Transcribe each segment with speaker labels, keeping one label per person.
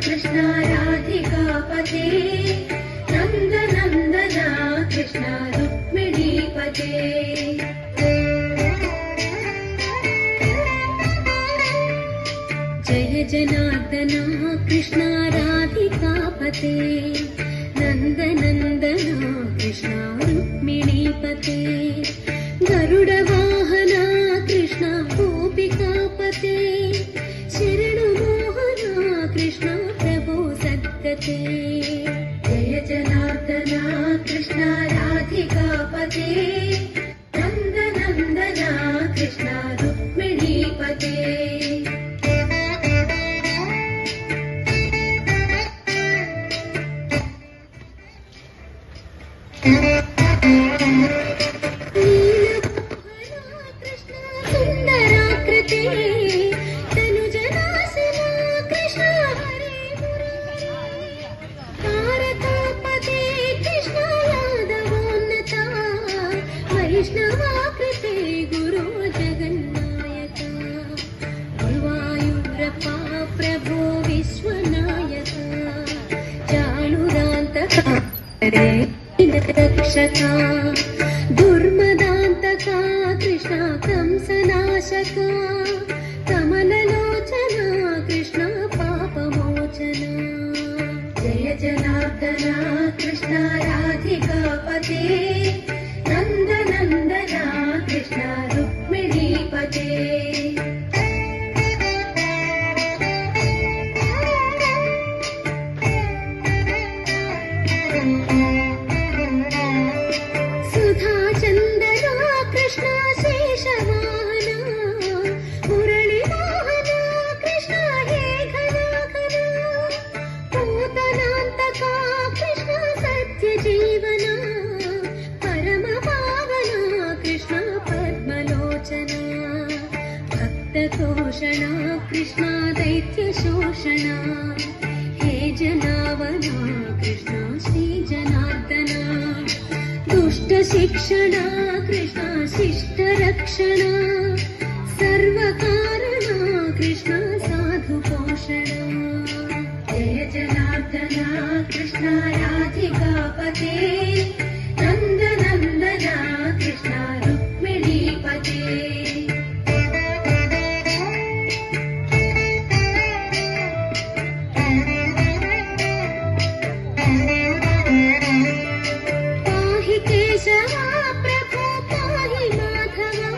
Speaker 1: कृष्ण राधिकापते नन्दनन्दना कृष्ण रुक्मिणीपते जय जनार्दना कृष्ण राधिकापते नन्दनन्दना कृष्ण रुक्मिणीपते गरुडवाहना कृष्ण गोपिकापते शरणमोहना कृष्ण प्रभो सद्गते जय जनार्दना कृष्ण राधिकापते नन्दनन्दना कृष्ण रुक्मिणीपते सुन्दराकृते तनुजनासना कृष्ण हरे तारकापते कृष्ण यादवोन्नता वैष्णवाकृते गुरो जगन्नायका गुरुवायूरप्पा प्रभो विश्वनायका चाणुरान्तका रक्षका दुर्मदान्तका कृष्ण कंसनाशका कमललोचना कृष्ण पापमोचना जय जनार्दना कृष्ण राधिकापते नन्दनन्दना कृष्ण रुक्मिणीपते सुधाचन्दना कृष्ण शेषवाहना मुरळीमोहना कृष्ण हे घनाघना पूतनान्तका कृष्ण सत्यजीवना परमपावना कृष्ण पद्मलोचना भक्ततोषणा कृष्ण दैत्यशोषणा हे जनावना कृष्ण श्रीजनार्दना दुष्टशिक्षणा कृष्ण शिष्टरक्षणा सर्वकारणा कृष्ण साधुपोषणा जय जनार्दना कृष्ण राधिकापते नन्दनन्दना कृष्ण रुक्मिणीपते केशवा प्रभो पाहि माधवा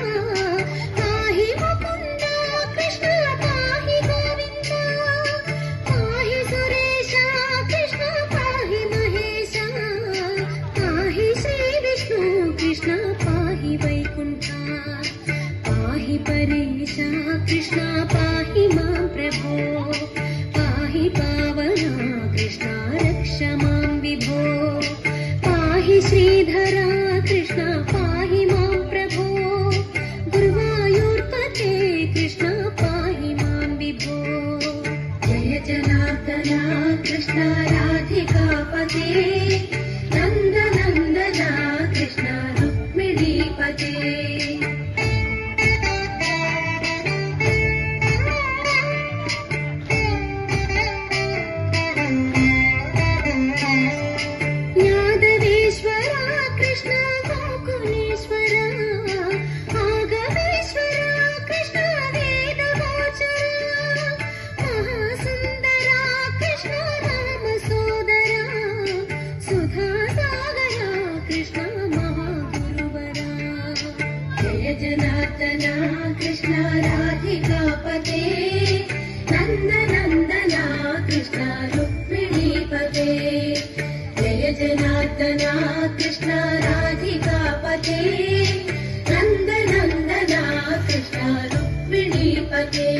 Speaker 1: पाहि मुकुन्दा कृष्ण पाहि गोविन्दा पाहि सुरेशा कृष्ण पाहि महेशा पाहि श्रीविष्णु कृष्ण पाहि वैकुण्ठा पाहि परेशा कृष्ण पाहि मां प्रभो पाहि पावना कृष्ण रक्ष मां विभो पाहि श्रीधरा कृष्ण पाहि मां प्रभो गुरुवायूर्पते कृष्ण पाहि मां विभो जय जनार्दना कृष्ण राधिकापते नन्दनन्दना कृष्ण रुक्मिणीपते कृष्ण गोकुलेश्वर आगमेश्वर कृष्ण वेदगोचर महासुन्दर कृष्ण रामसोदर सुधासागर कृष्ण महागुरुवर जय जनार्दना कृष्ण राधिकापते नन्दनन्दना कृष्ण रुक्मिणीपते जय जनार्दना कृष्ण राधिकापते नन्दनन्दना कृष्ण रुक्मिणीपते।